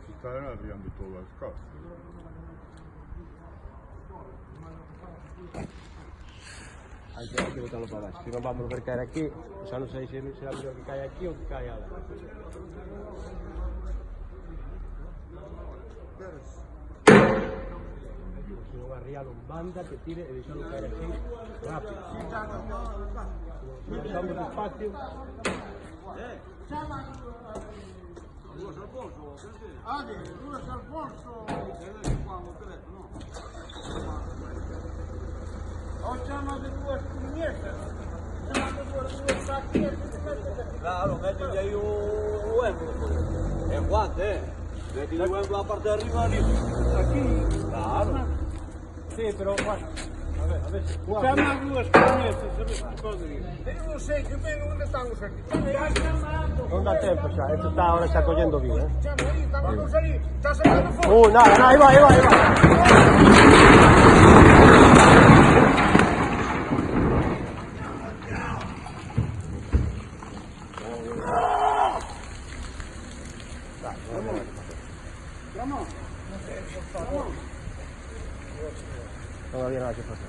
Si sta arrivando todas las casas. Hay que botarlo para abajo, si no vamos a ver caer aquí, o sea, no sé si será mejor que cae aquí o que cae allá. Si no va a arriar un banda, que tire y dejarlo caer aquí rápido. Si no dejamos espacio... Luis Alfonso. O llama de duas puñetas. Llama de duas paquetes. Claro, métele ahí o emblo. En guante, métele o emblo a parte de arriba ali. Aquí. Claro. Sí, pero bueno, a ver si... Llama duas puñetas, a ver se pode ir. Eu non sei que ben onde estamos aquí. Está chamando. Non dá tempo xa, esto está ahora está collendo bien, Chama aí, estamos ali. Está sacando fogo. Nada, aí va. Todavía no hay que pasar.